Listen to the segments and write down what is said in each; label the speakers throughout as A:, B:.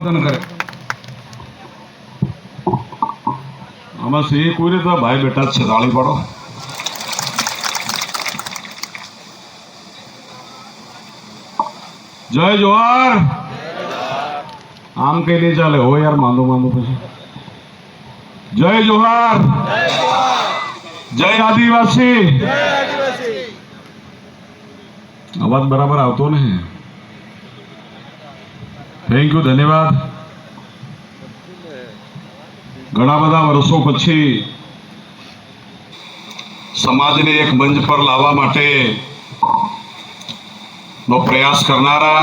A: करे आम से कोई तो भाई बेटा छे ताली पाड़ो। जय जोहार। आम कहीं नहीं चले हो यार, मांदो मांदो पछी। जय जोहार। जय आदिवासी। आवाज बराबर आवतो नहीं। थैंक यू, धन्यवाद। घણા બધા વર્ષો પછી સમાજને એક મંચ પર લાવવા માટે નો પ્રયાસ કરનારા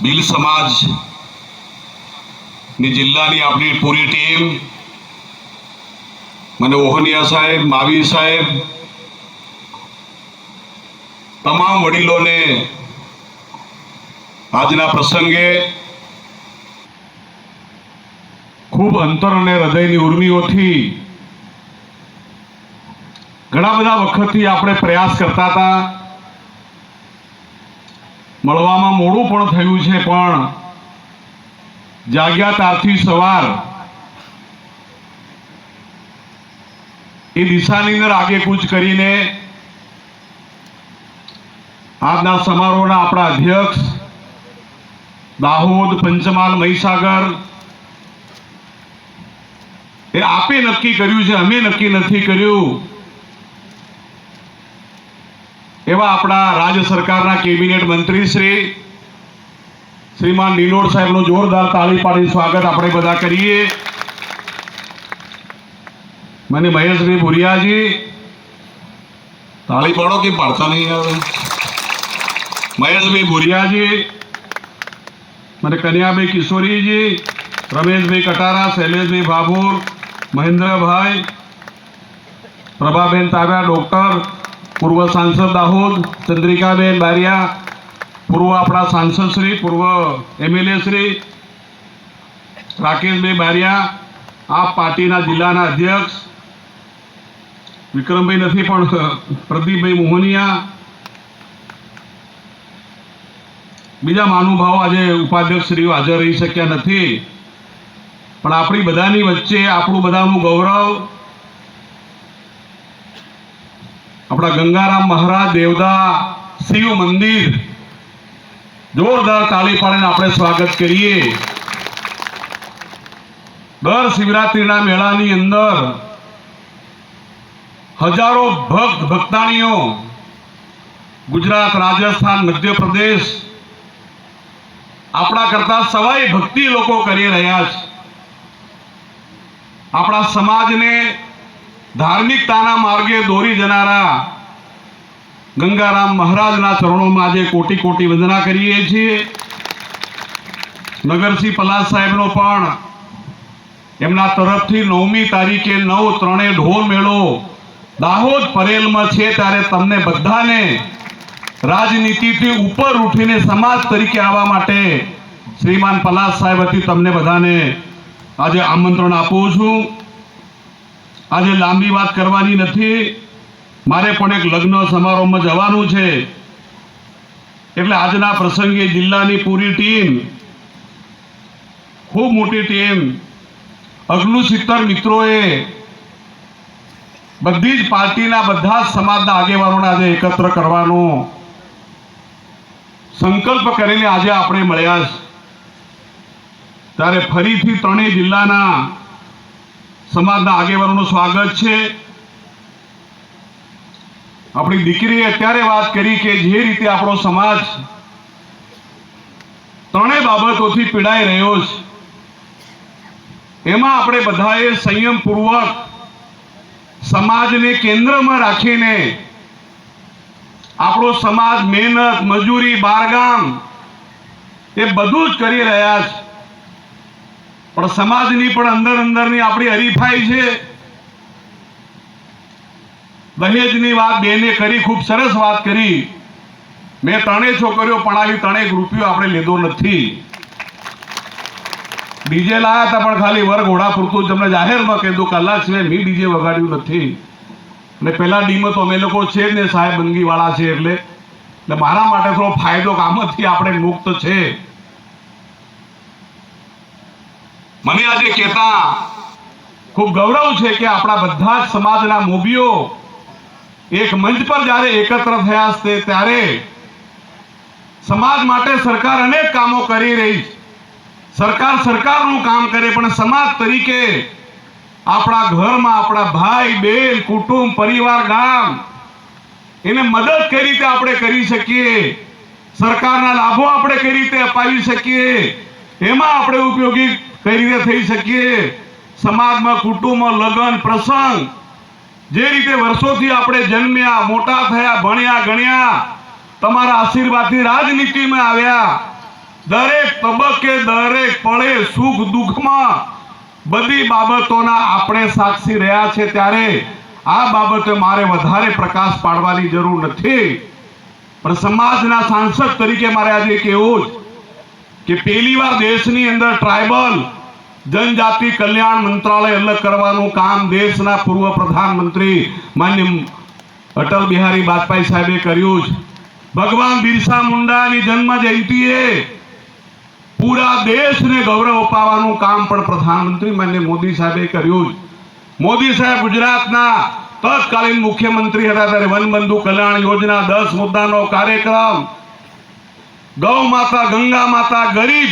A: ભીલ સમાજની જિલ્લાની આપણી પૂરી ટીમ, મને ઓહનિયા સાહેબ, માવી સાહેબ, તમામ વડીલોને આજના પ્રસંગે ખૂબ અંતર અને હૃદયની ઉર્મિઓથી ઘણા બધા વખતથી આપણે પ્રયાસ કરતા હતા, મળવામાં મોડું પણ થયું છે, પણ જાગ્યા ત્યારથી સવાર એ દિશાની અંદર આગેકૂચ કરીને આજના સમારોહના આપણા અધ્યક્ષ, દાહોદ, પંચમહાલ, મહીસાગર, એ આપે નક્કી કર્યું છે, અમે નક્કી નથી કર્યું, એવા આપણા રાજ્ય સરકારના કેબિનેટ મંત્રી શ્રીમાન નીલોડ સાહેબનું જોરદાર તાળી પાડી સ્વાગત આપણે બધા કરીએ। મને મહેશભાઈ ભુરિયાજી, તાળી પાડો કે પાડતા નહીં આવે। મહેશભાઈ ભુરિયાજી, મને કન્યાભાઈ કિશોરીજી, રમેશભાઈ કટારા, શૈલેષભાઈ ભાભોર, મહેન્દ્રભાઈ, પ્રભાબેન તાવ્યા, ડોક્ટર, પૂર્વ સાંસદ દાહોદ, ચંદ્રિકાબેન બારિયા, પૂર્વ આપણા સાંસદ શ્રી, પૂર્વ એમએલએ શ્રી રાકેશભાઈ બારિયા, આપ પાર્ટીના જિલ્લાના અધ્યક્ષ વિક્રમભાઈ નથી પણ પ્રદીપભાઈ મોહનિયા, બીજા મહાનુભાવો આજે ઉપાધ્યક્ષ શ્રીઓ હાજર રહી શક્યા નથી, પણ આપણી બધાની વચ્ચે આપણું બધાનું ગૌરવ આપણા ગંગારામ મહારાજ દેવદા શિવ મંદિર, જોરદાર તાળી પાડીને આપણે સ્વાગત કરીએ। દર શિવરાત્રીના મેળાની અંદર હજારો ભક્ત ભક્તાણીઓ ગુજરાત, રાજસ્થાન, મધ્યપ્રદેશ આપણા કરતા સવાઈ ભક્તિ લોકો કરી રહ્યા છે। આપણા સમાજને ધાર્મિકતાના માર્ગે દોરી જનારા ગંગારામ મહારાજના ચરણોમાં આજે કોટી કોટી વંદના કરીએ છીએ। નગરસિંહ પલાસ સાહેબનો પણ એમના તરફથી 9મી તારીખે 9/3 ઢોર મેળો દાહોદ પરેલમાં છે, ત્યારે તમને બધાને રાજનીતિથી ઉપર ઉઠીને સમાજ તરીકે આવવા માટે શ્રીમાન પલાસ સાહેબ વતી તમને બધાને આજે આમંત્રણ આપું છું। આજે લાંબી વાત કરવાની નથી, મારે પણ એક લગ્ન સમારોહમાં જવાનું છે, એટલે આજના પ્રસંગે જિલ્લાની પૂરી ટીમ, ખૂબ મોટી ટીમ, 69 મિત્રોએ બધી જ પાર્ટીના બધા જ સમાજના આગેવાનોને આજે એકત્ર કરવાનો સંકલ્પ કરીને આજે આપણે મળ્યા છે। ત્યારે ફરીથી ત્રણેય જિલ્લાના સમાજના આગેવાનોનું સ્વાગત છે। આપણી દીકરીએ અત્યારે વાત કરી કે જે રીતે આપણો સમાજ ત્રણેય બાબતોથી પીડાઈ રહ્યો છે, એમાં આપણે બધાએ સંયમપૂર્વક સમાજને કેન્દ્રમાં રાખીને આપણો સમાજ મહેનત, મજૂરી, બારગામ એ બધું જ કરી રહ્યા છે, પણ સમાજની પણ અંદર અંદરની આપણી હરીફાઈ છે। દહેજની વાત બેને કરી, ખૂબ સરસ વાત કરી। મેં ત્રણેય છોકરીઓ પણાવી, ત્રણેય રૂપિયો આપણે લીધો નથી। ડીજે લાયા હતા પણ ખાલી વર ઘોડા પૂરતું તમને જાહેરમાં કીધું, કલાક સિવાય મેં ડીજે વગાડ્યું નથી। અને પહેલા ડીમાં તો અમે લોકો છે જ ને, સાહેબ બંગીવાળા છે એટલે એટલે મારા માટે થોડો ફાયદો આમાંથી આપણે મુક્ત છે. મને આજે કહેતા ખૂબ ગૌરવ છે કે આપણા બધા જ સમાજના મોભીઓ એક મંચ પર જ્યારે એકત્ર થયા છે ત્યારે સમાજ માટે સરકાર અનેક કામો કરી રહી છે. સરકારનું કામ કરે, પણ સમાજ તરીકે આપણા ઘરમાં આપણા ભાઈ બહેન કુટુંબ પરિવાર ગામ એને મદદ કઈ રીતે આપણે કરી શકીએ, સરકારના લાભો આપણે કઈ રીતે અપાવી શકીએ, એમાં આપણે ઉપયોગી કઈ રીતે થઈ શકીએ. સમાજમાં કુટુંબમાં લગ્ન પ્રસંગ જે રીતે વર્ષોથી આપણે જન્મ્યા મોટા થયા ભણ્યા ગણ્યા તમારા આશીર્વાદથી રાજનીતિમાં આવ્યા, દરેક તબક્કે દરેક પળે સુખ દુઃખમાં બધી બાબતોના આપણે સાક્ષી રહ્યા છે. ત્યારે આ બાબતે મારે વધારે પ્રકાશ પાડવાની જરૂર નથી, પણ સમાજના સાંસદ તરીકે મારે આજે કહેવું કે પહેલી વાર દેશની અંદર ટ્રાઇબલ જનજાતિ કલ્યાણ મંત્રાલય અલગ કરવાનું કામ દેશના પૂર્વ પ્રધાનમંત્રી માન્ય અટલ બિહારી વાજપેયી સાહેબે કર્યું છે. ભગવાન બિરસા મુંડાની જન્મ જયંતિએ પૂરા દેશને ગૌરવ અપાવવાનું કામ પણ પ્રધાનમંત્રી માન્ય મોદી સાહેબે કર્યું છે. મોદી સાહેબ ગુજરાતના તત્કાલીન મુખ્યમંત્રી હતા ત્યારે વનબંધુ કલ્યાણ યોજના 10 મુદ્દાનો કાર્યક્રમ, ગૌ માતા ગંગા માતા ગરીબ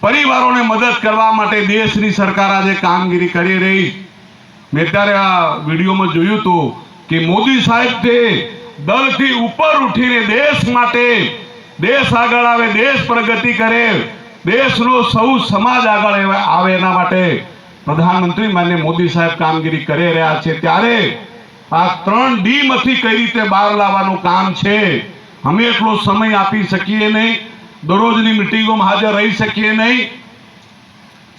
A: પરિવારોને મદદ કરવા માટે દેશની સરકાર આજે કામગીરી કરી રહી. મેં ત્યારે આ વિડીયોમાં જોયું હતું કે મોદી સાહેબ તે દલથી ઉપર ઉઠીને દેશ માટે, દેશ આગળ આવે, દેશ પ્રગતિ કરે, દેશનો સૌ સમાજ આગળ આવે એના માટે પ્રધાનમંત્રી માન્ય મોદી સાહેબ કામગીરી કરી રહ્યા છે. ત્યારે આ 3D માંથી કઈ રીતે બહાર લાવવાનું કામ છે. અમે એટલો સમય આપી શકીએ નહીં, દરરોજની મિટિંગોમાં હાજર રહી શકીએ નહીં.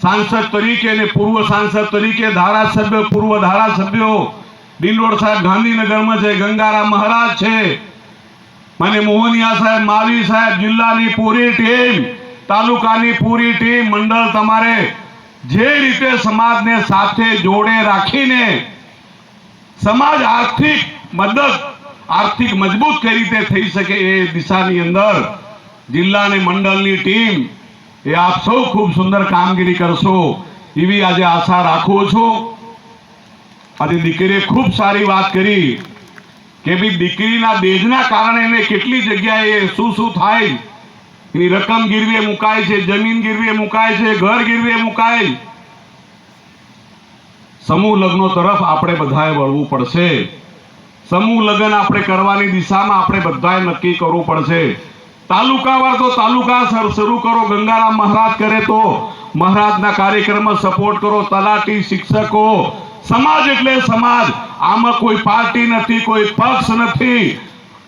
A: સાંસદ તરીકે અને પૂર્વ સાંસદ તરીકે ધારાસભ્ય પૂર્વ ધારાસભ્યો ડિંડોર સાહેબ ગાંધીનગરમાં છે, ગંગારામ મહારાજ છે, મને મોહનિયા સાહેબ, માવી સાહેબ, જિલ્લાની પૂરી ટીમ, તાલુકાની પૂરી ટીમ, મંડળ, તમારે જે રીતે સમાજને સાથે જોડે રાખીને સમાજ આર્થિક મજબૂત કઈ રીતે થઈ શકે એ દિશાની અંદર જિલ્લા અને મંડળની ટીમ એ આપ સૌ ખૂબ સુંદર કામગીરી કરશો એવી આજે આશા રાખું છું. આજે દીકરીએ ખૂબ સારી વાત કરી કે ભાઈ દીકરીના દેજના કારણે એને કેટલી જગ્યાએ શું થાય, એની રકમ ગીરવે મુકાય છે, જમીન ગીરવે મુકાય છે, ઘર ગીરવે મુકાય. સમૂહ લગ્નો તરફ આપણે બધાએ વળવું પડશે. સમૂહ લગ્ન આપણે કરવાની દિશામાં આપણે બધાએ નક્કી કરવું પડશે. તાલુકાવાર તો તાલુકા શરૂ કરો, ગંગારામ મહારાજ કરે તો મહારાજના કાર્યક્રમમાં સપોર્ટ કરો, તલાટી, શિક્ષકો, સમાજ એટલે સમાજ. આમાં કોઈ પાર્ટી નથી, કોઈ પક્ષ નથી,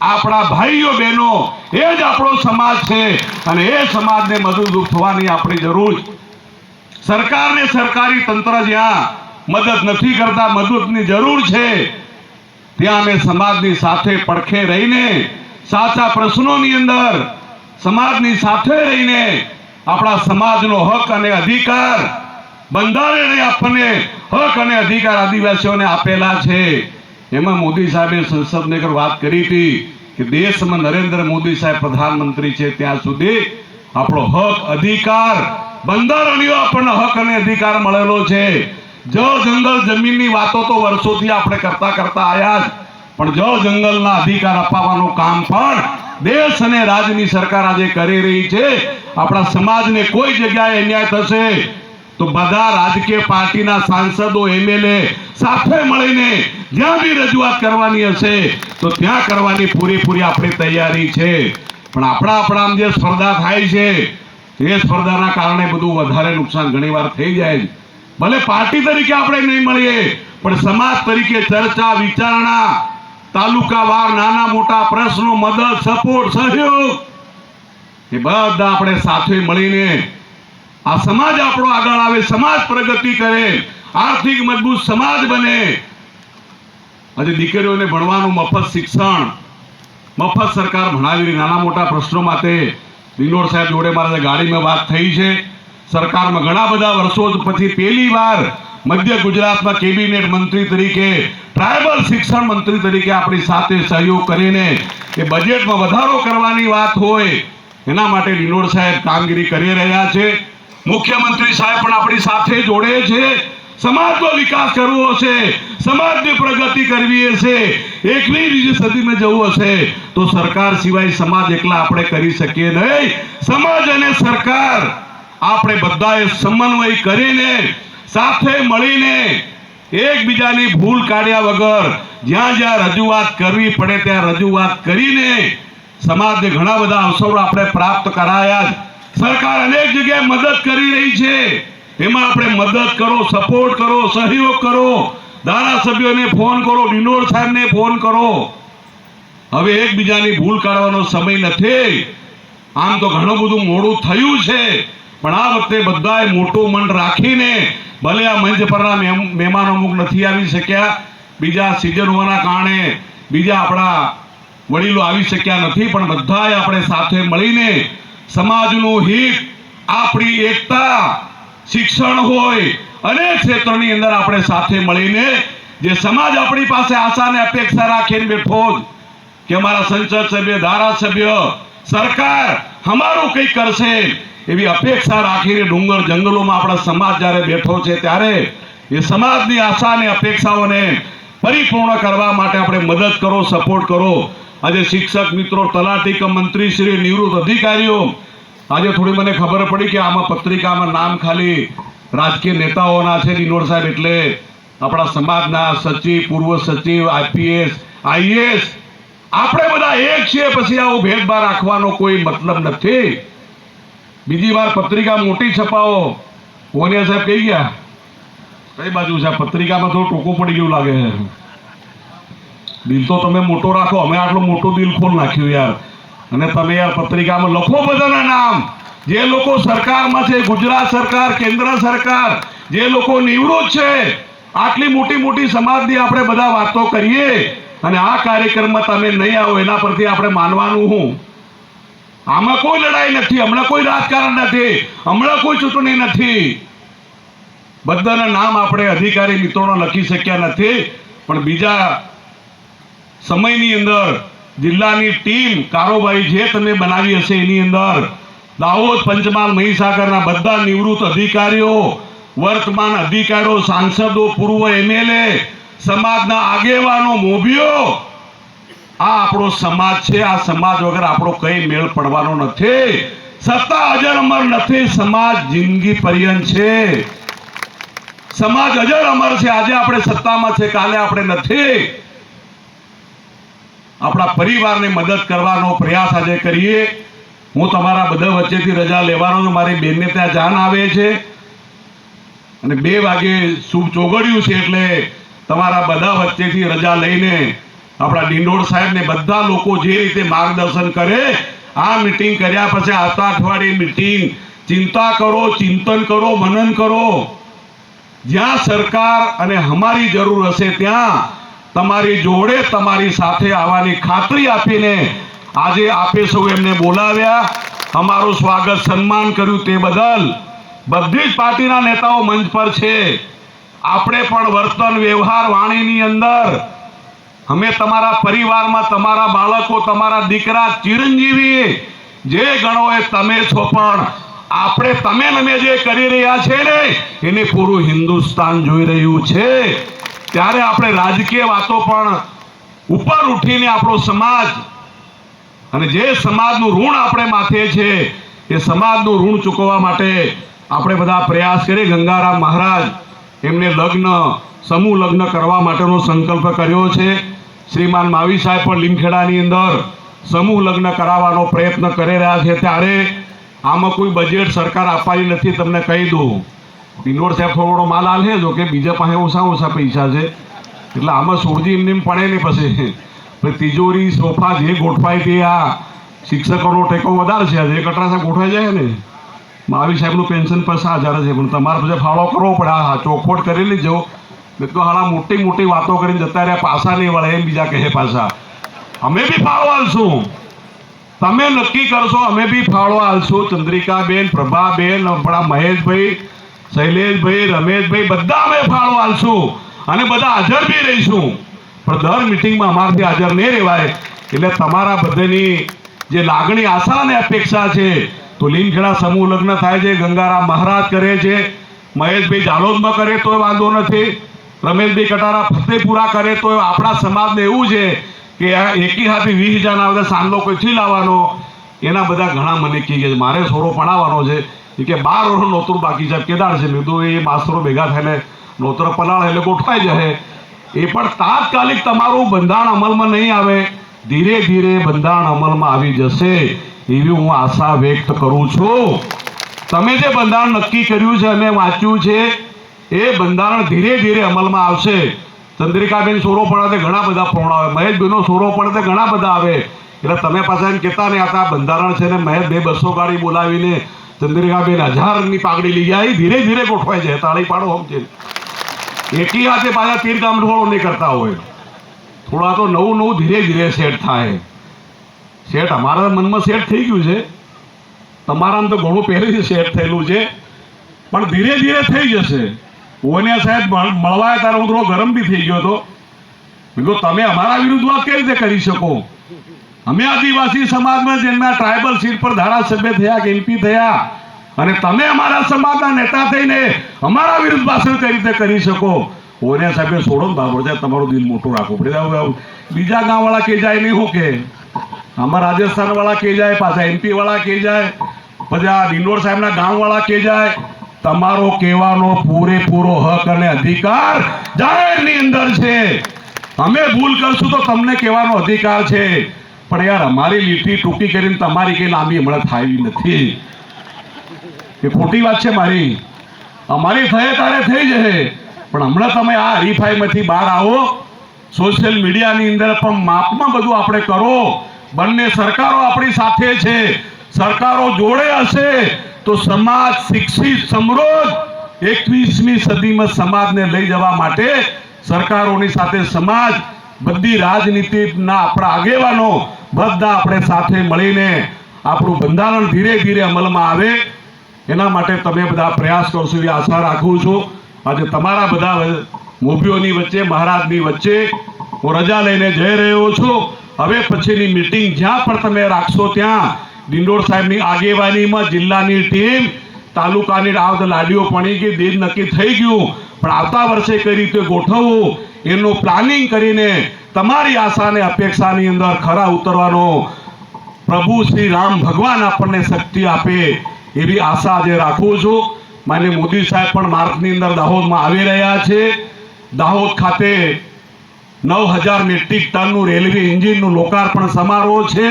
A: આપણા ભાઈઓ બહેનો એ જ આપણો સમાજ છે અને એ સમાજને મદદરૂપ થવાની આપણી જરૂર છે. સરકારને સરકારી તંત્ર જ્યાં મદદ નથી કરતા, મદદની જરૂર છે, ત્યાં અમે સમાજની સાથે પડખે રહીને સાચા પ્રશ્નોની અંદર સમાજની સાથે રહીને આપણા સમાજનો હક અને અધિકાર બંધારણે આપણને હક અને અધિકાર આદિવાસીઓને આપેલા છે. એમાં મોદી સાહેબે સંસદને વાત કરી હતી કે દેશમાં નરેન્દ્ર મોદી સાહેબ પ્રધાનમંત્રી છે ત્યાં સુધી આપણો હક અધિકાર બંધારણીય આપણને હક અને અધિકાર મળેલો છે. જળ જંગલ જમીનની વાતો તો વર્ષોથી આપણે કરતા આયા જ, પણ જળ જંગલના અધિકાર અપાવવાનું કામ પણ દેશ અને રાજ્યની સરકાર આજે કરી રહી છે. આપણા સમાજને કોઈ જગ્યાએ અન્યાય થશે તો બધા રાજકીય પાર્ટીના સાંસદો, MLA સાથે મળીને જ્યાં બી રજૂઆત કરવાની હશે તો ત્યાં કરવાની પૂરેપૂરી આપણી તૈયારી છે. પણ આપણા જે સ્પર્ધા થાય છે એ સ્પર્ધાના કારણે બધું વધારે નુકસાન ઘણીવાર થઈ જાય છે. ભલે પાર્ટી તરીકે આપણે નહીં મળીએ, પણ સમાજ તરીકે ચર્ચા વિચારણા, તાલુકાવાર નાના મોટા પ્રશ્નો, મદદ, સપોર્ટ, સહયોગ એ બધા આપણે સાથે મળીને આ સમાજ આપણો આગળ આવે, સમાજ પ્રગતિ કરે, આર્થિક મજબૂત સમાજ બને. આજે દીકરીઓને ભણવાનું મફત શિક્ષણ, મફત સરકાર ભણાવી નાના મોટા પ્રશ્નો માટે ડિંડોર સાહેબ જોડે મારા ગાડીમાં વાત થઈ છે. સરકારમાં ઘણા બધા વર્ષો પછી પહેલી વાર મધ્ય ગુજરાતમાં કેબિનેટ મંત્રી તરીકે, ટ્રાયબલ શિક્ષણ મંત્રી તરીકે આપણી સાથે સહયોગ કરીને એ બજેટમાં વધારો કરવાની વાત હોય એના માટે ડિંડોર સાહેબ કામગીરી કરી રહ્યા છે. મુખ્યમંત્રી સાહેબ પણ આપણી સાથે જોડે છે. સમાજનો વિકાસ કરવો હશે, સમાજની પ્રગતિ કરવી હશે, 21મી સદીમાં જવું હશે તો સરકાર સિવાય સમાજ એકલા આપણે કરી શકીએ નહીં. સમાજ અને સરકાર આપણે બધાએ સમન્વય કરીને સાથે મળીને એકબીજાની ભૂલ કાઢ્યા વગર જ્યાં જ્યાં રજૂઆત કરવી પડે ત્યાં રજૂઆત કરીને સમાજને ઘણા બધા અવસરો આપણે પ્રાપ્ત કરાયા જ. સરકાર અનેક જગ્યાએ મદદ કરી રહી છે, એમાં આપણે મદદ કરો, સપોર્ટ કરો, સહયોગ કરો. ધારાસભ્યોને ફોન કરો, ડિંડોર સાહેબને ફોન કરો. હવે એકબીજાની ભૂલ કાઢવાનો સમય નથી. આમ તો ઘણું બધું મોડું થયું છે, પણ આ વખતે બધાએ મોટું મન રાખીને, ભલે આ મંચ પરના મહેમાનો અમુક નથી આવી શક્યા, બીજા સિઝન હોવાના કારણે બીજા આપણા વડીલો આવી શક્યા નથી, પણ બધાએ આપણે સાથે મળીને સમાજનું હિત, આપણી એકતા, શિક્ષણ હોય અનેક ક્ષેત્રોની અંદર આપણે સાથે મળીને જે સમાજ આપણી પાસે આશા અને અપેક્ષા રાખીને બેઠો જ કે અમારા સંસદ સભ્ય, ધારાસભ્ય, સરકાર અમારું કંઈ કરશે એવી અપેક્ષા રાખીને ડુંગર જંગલોમાં આપણા સમાજ જ્યારે બેઠો છે ત્યારે એ સમાજની આશા અને અપેક્ષાઓને પરિપૂર્ણ કરવા માટે આપણે મદદ કરો, સપોર્ટ કરો. આજે શિક્ષક મિત્રો, તલાટી કે મંત્રી શ્રી, નિવૃત્ત અધિકારીઓ, આજે થોડી મને ખબર પડી કે આમાં પત્રિકામાં નામ ખાલી રાજકીય નેતાઓના છે. ડિંડોર સાહેબ એટલે આપણા સમાજના સચિવ, પૂર્વ સચિવ, IPS, IAS આપણે બધા એક છીએ. પછી આવો ભેદભાવ રાખવાનો કોઈ મતલબ નથી. બીજી વાર પત્રિકા મોટી છપાવો. કોનિયા સાહેબ કહી ગયા કઈ બાજુ છે પત્રિકામાં? થોડું ટૂંકું પડી ગયું લાગે છે. દિલ તો તમે મોટો રાખો, અમે આટલું મોટું દિલ ખોલ નાખ્યું યાર. અને તમે યાર પત્રિકામાં લખો બધાના નામ, જે લોકો સરકારમાં છે, ગુજરાત સરકાર, કેન્દ્ર સરકાર, જે લોકો નિવૃત્ત છે. આટલી મોટી મોટી સમાજની આપણે બધા વાતો કરીએ અને આ કાર્યક્રમમાં તમે નહીં આવો એના પરથી આપણે માનવાનું હું? આમાં કોઈ લડાઈ નથી, હમણાં કોઈ રાજકારણ નથી, હમણાં કોઈ ચૂંટણી નથી. બધાના નામ આપણે અધિકારી મિત્રોને લખી શક્યા નથી, પણ બીજા સમયની અંદર જિલ્લાની ટીમ કારોબારી જે તમે બનાવી હશે એની અંદર દાહોદ, પંચમહાલ, મહીસાગરના બધા નિવૃત્ત અધિકારીઓ, વર્તમાન અધિકારીઓ, સાંસદો, પૂર્વ MLA, સમાજના આગેવાનો, મોભીઓ, આ આપણો સમાજ છે. આ સમાજ વગર આપણો કઈ મેળ પડવાનો નથી. સત્તા અજર અમર નથી, સમાજ જિંદગી પર્યંત છે. સમાજ અજર અમર છે. આજે આપણે સત્તામાં છે, કાલે આપણે નથી. આપણા પરિવારને મદદ કરવાનો પ્રયાસ આજે કરીએ. હું તમારા બધા વચ્ચેથી રજા લેવાનો છું. મારી બેનને ત્યાં જાન આવે છે અને 2 વાગે શુભ ચોગડ્યું છે એટલે તમારા બધા વચ્ચેથી રજા લઈને આપણા ડિંડોર સાહેબને બધા લોકો જે રીતે માર્ગદર્શન કરે, આ મીટિંગ કર્યા પછી આવતા અઠવાડિયે મીટિંગ, ચિંતા કરો, ચિંતન કરો, મનન કરો. જ્યાં સરકાર અને અમારી જરૂર હશે ત્યાં તમારી જોડે, તમારી સાથે આવવાની ખાતરી આપીને આજે આપે સૌ એમને બોલાવ્યા, અમારું સ્વાગત, સન્માન કર્યું તે બદલ બધી જ પાર્ટીના નેતાઓ મંચ પર છે. આપણે પણ વર્તન, વ્યવહાર, વાણીની અંદર અમે તમારા પરિવારમાં તમારા બાળકો, તમારા દીકરા, ચિરંજીવી જે ગણો એ તમે છો, પણ આપણે તમે જે કરી રહ્યા છે ને એને પૂરું હિન્દુસ્તાન જોઈ રહ્યું છે. ત્યારે આપણે રાજકીય વાતો પણ ઉપર ઉઠીને આપણો સમાજ અને જે સમાજનું ઋણ આપણે માથે છે એ સમાજનું ઋણ ચૂકવવા માટે આપણે બધા પ્રયાસ કરીએ. ગંગારામ મહારાજ એમને સમૂહ લગ્ન કરવા માટેનો સંકલ્પ કર્યો છે. શ્રીમાન માવી સાહેબ પણ લીમખેડાની અંદર સમૂહ લગ્ન કરાવવાનો પ્રયત્ન કરી રહ્યા છે. ત્યારે આમાં કોઈ બજેટ સરકાર આપવાની નથી, તમને કહી દઉં. ડિંડોર સાહેબ થોડો માલ આલે જો કે બીજા પાસે ઓછા પૈસા છે એટલે આમાં સોરજી એમને પડે નહીં. પછી તિજોરી, સોફા જે ગોઠવાય તે આ શિક્ષકોનો ટેકો વધારે છે. જે કટરાસા ગોઠવાઈ જાય ને, માવી સાહેબનું પેન્શન પર 7,000 છે, પણ તમારે પછી ફાળો કરવો પડે. હા, ચોખવટ કરી લીજો. મેં તો હાલા મોટી મોટી વાતો કરીને જતા રહ્યા, પાછા નહીં વળે એમ બીજા કહે પાછા. અમે બી ફાળો આલશું, તમે નક્કી કરશો, અમે બી ફાળો આલશું. ચંદ્રિકાબેન, પ્રભાબેન, આપણા મહેશભાઈ, શૈલેષભાઈ, રમેશભાઈ બધા અમે ફાળો આલશું અને બધા હાજર બી રહીશું. પણ દર મિટિંગમાં અમારથી હાજર નહીં રહેવાય. એટલે તમારા બધાની જે લાગણી, આશા અને અપેક્ષા છે, તો લીમખેડા સમૂહ લગ્ન થાય છે, ગંગારામ મહારાજ કરે છે, મહેશભાઈ ઝાલોદમાં કરે તોય વાંધો નથી, રમેશભાઈ કટારા ફતેપુરા કરે તો આપણા સમાજને એવું છે કે એકી હાથી 20,000 આવે સાંજલો કોઈથી લાવવાનો. એના બધા ઘણા મને કહે છે મારે સોરો પડાવવાનો છે, એ કે 12 વર્ષ નોતરું બાકી છે. કેદાર છે મેં તો એ માસ્તરો ભેગા થઈને નોતર પલાળ એટલે ગોઠવાઈ જાય. એ પણ તાત્કાલિક તમારું બંધારણ અમલમાં નહીં આવે, ધીરે ધીરે બંધારણ અમલમાં આવી જશે એવી હું આશા વ્યક્ત કરું છું. તમે જે બંધારણ નક્કી કર્યું છે, અમે વાંચ્યું છે, એ બંધારણ ધીરે ધીરે અમલમાં આવશે. ચંદ્રિકાબેન સોરો પડે ઘણા બધા પ્રોણ આવે, મહેશભાઈનો સોરો પડે ઘણા બધા આવે. એટલે તમે પાછા એમ કહેતા નહીં આ બંધારણ છે ને મહેશભાઈ 200 ગાડી બોલાવીને ચંદ્રિકાબેન 1000ની પાઘડી લઈ જાય. ધીરે ધીરે ગોઠવાય છે, તાળી પાડો સમજે. એકી હાથે પાછા તીર કામ થોડો નહીં કરતા હોય, થોડા તો નવું ધીરે ધીરે સેટ થાય. સેટ અમારા મનમાં સેટ થઈ ગયું છે, તમારામાં તો ઘણું પહેલેથી સેટ થયેલું છે, પણ ધીરે ધીરે થઈ જશે. ઓને સાહેબ મળવાય ત્યારે હું થોડો ગરમ બી થઈ ગયો હતો. બીજું તમે અમારા વિરુદ્ધ વાત કઈ રીતે કરી શકો? અમે આદિવાસી સમાજમાં જેમના ટ્રાયબલ સીટ પર ધારાસભ્ય થયા કે MP થયા, અને તમે અમારા સમાજના નેતા થઈને અમારા વિરુદ્ધ ભાષણ કઈ રીતે કરી શકો? ઓને સાહેબ છોડો ને બાબો, તમારું દિલ મોટું રાખવું પડે. બીજા ગામવાળા કે જાય નહીં, હું કે આમાં રાજસ્થાન વાળા કે જાય, પાછા MP વાળા કે જાય, પછી આ ડિંડોર સાહેબના ગામવાળા કે જાય. તમારો કહેવાનો પૂરેપૂરો હક અને અધિકાર જાહેરની અંદર છે. અમે ભૂલ કરશું તો તમને કહેવાનો અધિકાર છે, પણ યાર અમારી લીટી ટૂંકી કરીને તમારી કઈ લાંબી હમણાં થાય નથી. એ ખોટી વાત છે મારી. અમારી થયે તારે થઈ જશે, પણ હમણાં તમે આ હરીફાઈમાંથી બહાર આવો, સોશિયલ મીડિયાની અંદર પણ માપમાં બધું આપણે કરો. બંને સરકારો આપણી સાથે છે, સરકારો જોડે હશે તો સમાજ શિક્ષિત સમૃદ્ધ 21મી સદીમાં સમાજને લઈ જવા માટે સરકારોની સાથે સમાજ, બધી રાજનીતિના આપણા આગેવાનો બધા આપણે સાથે મળીને આપણું બંધારણ ધીરે ધીરે અમલમાં આવે એના માટે તમે બધા પ્રયાસ કરશો એવી આશા રાખું છું. આજે તમારા બધા મોભીઓની વચ્ચે, મહારાજની વચ્ચે હું રજા લઈને જઈ રહ્યો છું. હવે પછીની મીટિંગ જ્યાં પણ તમે રાખશો ત્યાં ડિંડોર સાહેબની આગેવાનીમાં જિલ્લાની ટીમ, તાલુકાની લાડીઓ પડી ગઈ, દિન નક્કી થઈ ગયું, પણ આવતા વર્ષે કઈ રીતે ગોઠવવું એનું પ્લાનિંગ કરીને તમારી આશા અને અપેક્ષાની અંદર ખરા ઉતરવાનો પ્રભુ શ્રી રામ ભગવાન આપણને શક્તિ આપે એવી આશા આજે રાખું છું. માનનીય મોદી સાહેબ પણ માર્ચની અંદર દાહોદમાં આવી રહ્યા છે. દાહોદ ખાતે 9000 મેટ્રિક ટનનું રેલવે એન્જિનનું લોકાર્પણ સમારોહ છે.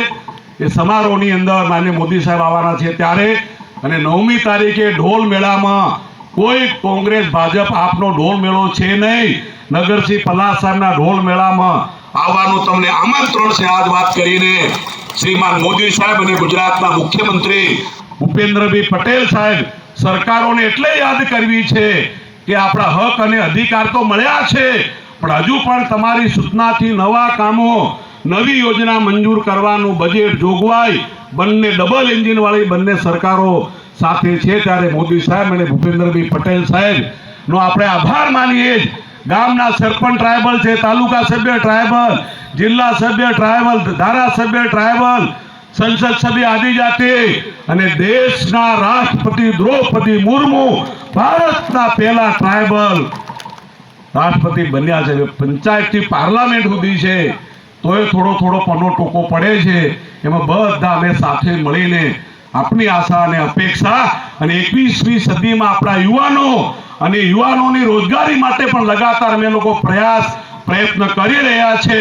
A: એ સમારોહની અંદર માનનીય મોદી સાહેબ આવવાના છે ત્યારે, અને 9મી તારીખે ઢોલ મેળામાં કોઈ કોંગ્રેસ ભાજપ આપનો ઢોલ મેળો છે નહીં. નગરસિંહ પલાસ સાહેબના ઢોલ મેળામાં આવવાનું તમને આમંત્રણ છે. આજ વાત કરીને શ્રીમાન મોદી સાહેબ અને ગુજરાતના મુખ્યમંત્રી ભૂપેન્દ્રભાઈ પટેલ સાહેબ સરકારોને એટલે યાદ કરવી છે કે આપણા હક અને અધિકાર તો મળ્યા છે, પણ હજુ પણ તમારી સૂચનાથી નવા કામો, નવી યોજના મંજૂર કરવાનું બજેટ જોગવાઈ બંને ડબલ એન્જિન વાળી બંને સરકારો સાથે છે. ત્યારે મોદી સાહેબ અને ભૂપેન્દ્રભાઈ પટેલ સાહેબનો આપણે આભાર માનીએ. ગામના સરપંચ ટ્રાયબલ છે, તાલુકા સભ્ય ટ્રાયબલ, જિલ્લા સભ્ય ટ્રાયબલ, ધારાસભ્ય ટ્રાયબલ, સંસદ સભ્ય આદિજાતિ, અને દેશના રાષ્ટ્રપતિ દ્રૌપદી મુર્મુ ભારતના પહેલા ટ્રાયબલ રાષ્ટ્રપતિ બન્યા છે. પંચાયતથી પાર્લામેન્ટ સુધી છે તોય થોડો પનો ટોકો પડે છે. એમાં બધા અમે સાથે મળીને આપણી આશા અને અપેક્ષા અને 21મી સદીમાં આપણા યુવાનો અને યુવાનોની રોજગારી માટે પણ લગાતાર અમે લોકો પ્રયત્ન કરી રહ્યા છે.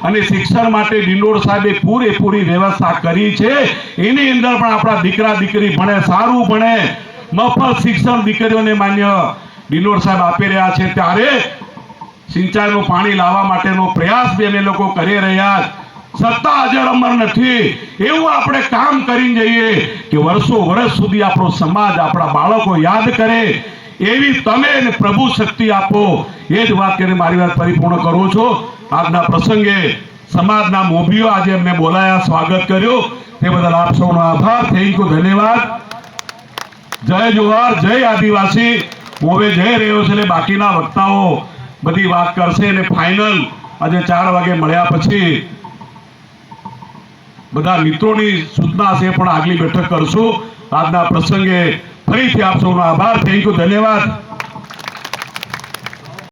A: અને શિક્ષણ માટે ડિંડોર સાહેબે પૂરેપૂરી વ્યવસ્થા કરી છે. એની અંદર પણ આપણા દીકરા દીકરી ભણે, સારું ભણે, મફત શિક્ષણ દીકરીઓને માન્ય ડિંડોર સાહેબ આપી રહ્યા છે. ત્યારે સિંચાઈનું પાણી લાવવા માટેનો પ્રયાસ બી અમે લોકો કરી રહ્યા. સત્તા અજર અમર નથી, એવું આપણે કામ કરીને જઈએ કે વર્ષો સુધી આપણો સમાજ, આપણા બાળકો યાદ કરે એવી તમે અને પ્રભુ શક્તિ આપો. એ જ વાત કરીને મારી વાત પરિપૂર્ણ કરું છું. આજના પ્રસંગે સમાજના મોભીઓ આજે અમને બોલાયા, સ્વાગત કર્યું, તે બદલ આપ સૌનો આભાર. થેન્ક યુ, ધન્યવાદ. જય જોહાર, જય આદિવાસી. હું હવે જઈ રહ્યો છું એટલે બાકીના વક્તાઓ બધી વાત કરશે અને ફાઇનલ આજે 4 વાગે મળ્યા પછી બધા મિત્રોની સૂચના છે પણ આગલી બેઠક કરશું. આજના પ્રસંગે ફરીથી આપ સૌનો આભાર. થેન્ક યુ, ધન્યવાદ.